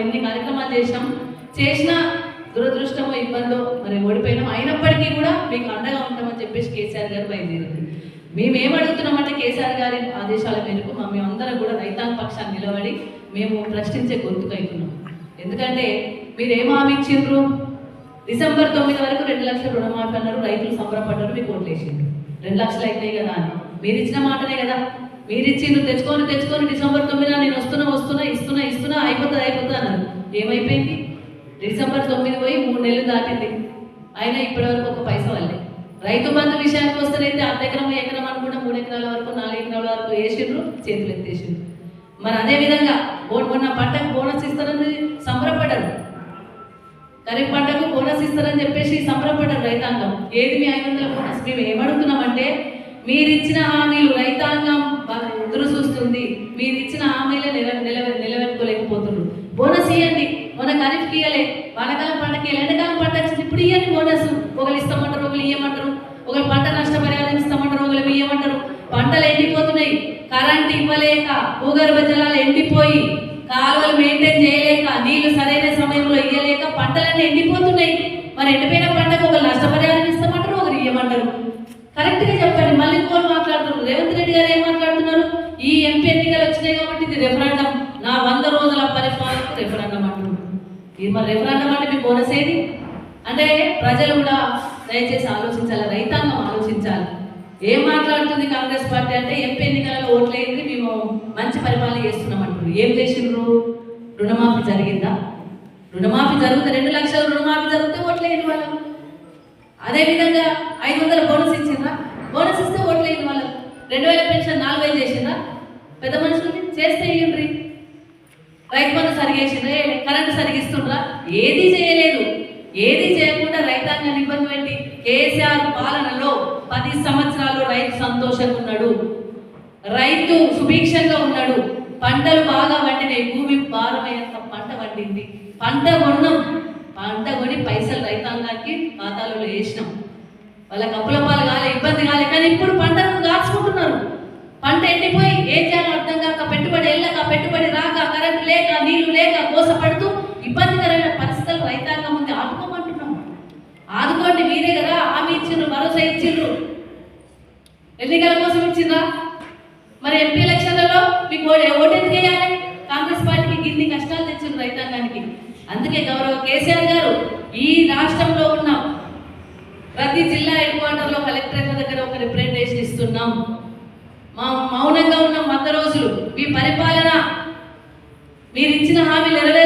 ఎన్ని కార్యక్రమాలు చేసిన దురదృష్టమో ఇబ్బందో మరి ఓడిపోయినాం. అయినప్పటికీ కూడా మీకు అండగా ఉంటామని చెప్పేసి కేసీఆర్ గారు బయలుదేరింది. మేమేం అడుగుతున్నామంటే కేసీఆర్ గారి ఆదేశాల మేరకు మేమందరం కూడా రైతాంగ పక్షాన్ని నిలబడి మేము ప్రశ్నించే గొంతుకైతున్నాం. ఎందుకంటే మీరు ఏం హామీ ఇచ్చిండ్రు? డిసెంబర్ 9 వరకు 2 లక్షల రుణమాఫీ అన్నారు. రైతులు సంబరపడ్డారు, మీకు ఓట్లేసిండ్రు. 2 లక్షలు అయినాయి కదా అని మీరు ఇచ్చిన మాటనే కదా. మీరు ఇచ్చిండ్రు తెచ్చుకొని డిసెంబర్ 9 నేను ఇస్తున్నా అయిపోతుంది అన్నారు. ఏమైపోయింది? డిసెంబర్ 9 పోయి 3 నెలలు దాటింది, అయినా ఇప్పటివరకు ఒక పైసా వల్లే. రైతు బంధు విషయానికి వస్తేనైతే ఎకరం అనుకుంటే 3 ఎకరాల వరకు 4 ఎకరాల వరకు వేసిండ్రు, చేతులు ఎత్తేసిండ్రు. మరి అదేవిధంగా మొన్న పంటకు బోనస్ ఇస్తారని సంబరపడ్డారు. ఖరీఫ్ పంటకు బోనస్ ఇస్తారని చెప్పేసి సంబరపడ్డారు రైతాంగం. ఏది మీ 500 బోనస్? మేము ఏమడుగుతున్నామంటే మీరు ఇచ్చిన హామీలు రైతాంగం ఎదురు చూస్తుంది. మీరు ఇచ్చిన హామీలే నిలబెట్టుకోలేకపోతున్నారు. బోనస్ ఇవ్వండి. మొన్న ఖరీఫ్కి ఇవ్వలే, వానకాలం పంటకి ఎండాకాలం పంట వచ్చింది, ఇప్పుడు ఇవ్వండి బోనస్. ఒకరు ఇస్తామంటారు, ఒకరు ఇవ్వమంటారు. ఒకరు పంట నష్టపరిహారం ఇస్తామంటారు, ఒకరు ఇవ్వమంటారు. పంటలు ఎండిపోతున్నాయి, కరెంట్ ఇవ్వలేక, భూగర్భ జలాలు ఎండిపోయి, కాలువలు మెయింటైన్ చేయలేక, నీళ్లు సరైన సమయంలో ఇవ్వలేక పంటలన్నీ ఎండిపోతున్నాయి. మరి ఎండిపోయిన పంటకు ఒకరు నష్టపరిహారం ఇస్తామంటారు, ఒకరు ఇవ్వమంటారు. కరెక్ట్గా చెప్పండి. మళ్ళీ ఇంకోటి మాట్లాడుతున్నారు. రేవంత్ రెడ్డి గారు ఏం మాట్లాడుతున్నారు? ఈ ఎంపీ ఎన్నికలు వచ్చినాయి కాబట్టి ఇది రెఫరెండం, నా 100 రోజుల పరిపాలనకు రెఫరెండం అంటున్నారు. ఇది మరి రెఫరెండం అంటే మీ బోనస్ ఏది? అంటే ప్రజలు కూడా దయచేసి ఆలోచించాలి, రైతాంగం ఆలోచించాలి. ఏం మాట్లాడుతుంది కాంగ్రెస్ పార్టీ అంటే ఎంపీ ఎన్నికలలో ఓట్లేయింది, మేము మంచి పరిపాలన చేస్తున్నాం అంటున్నారు. ఏం చేసిండ్రు? రుణమాఫీ జరిగిందా? రుణమాఫీ జరిగితే 2 లక్షల రుణమాఫీ జరిగితే ఓట్లేయండి వాళ్ళకు. అదేవిధంగా 500 బోనస్ ఇచ్చిందా? బోనస్ ఇస్తే ఓట్లేయండి వాళ్ళకు. 2000 పెన్షన్ 4000 చేసిందా? పెద్ద మనుషులకి చేస్తే ఇవ్వండి. రైతు బంధు సరిగేసిందా? కరెంటు సరిగిస్తుండ్రా? ఏది చేయలేదు. ఏది చేయకుండా రైతాంగాన్ని ఇబ్బంది పెట్టి కేసీఆర్ పాలనలో 10 సంవత్సరాల్లో రైతు సంతోషంగా ఉన్నాడు, రైతు సుభిక్షంగా ఉన్నాడు. పంటలు బాగా పండినాయి, భూమి భారమైనంత పంట పండింది. పంట కొని పైసలు రైతాంగానికి ఖాతాలో వేసినాం. వాళ్ళకి అప్పుల పాలు కాలే, ఇబ్బంది కాలే. కానీ ఇప్పుడు పంటను దాచుకుంటున్నారు. పంట ఎండిపోయి ఏం చేయాలో అర్థం కాక, పెట్టుబడి వెళ్ళక, పెట్టుబడి రాక, కరెంటు లేక, నీళ్లు లేక కోసపడుతూ ఇబ్బందికరమైన పరిస్థితులు రైతాంగం ఉంది. ఆదుకోమంటున్నాం. ఆదుకోండి. మీరే కదా హామీ ఇచ్చిండ్రు, భరోసా ఇచ్చిండ్రు, ఎన్నికల కోసం ఇచ్చిండ్రా? మరి ఎంపీ ఎలక్షన్లలో మీకు ఓటెందుకు వేయాలి? కాంగ్రెస్ పార్టీకి గిన్ని కష్టాలు తెచ్చిండ్రు రైతాంగానికి. అందుకే గౌరవ కేసీఆర్ గారు ఈ రాష్ట్రంలో ఉన్న ప్రతి జిల్లా హెడ్ క్వార్టర్లో కలెక్టరేట్ల దగ్గర ఒక రిప్రజెంటేషన్ ఇస్తున్నాం. మౌనంగా ఉన్న 100 రోజులు మీ పరిపాలన, మీరు ఇచ్చిన హామీ నెరవేర్చారు.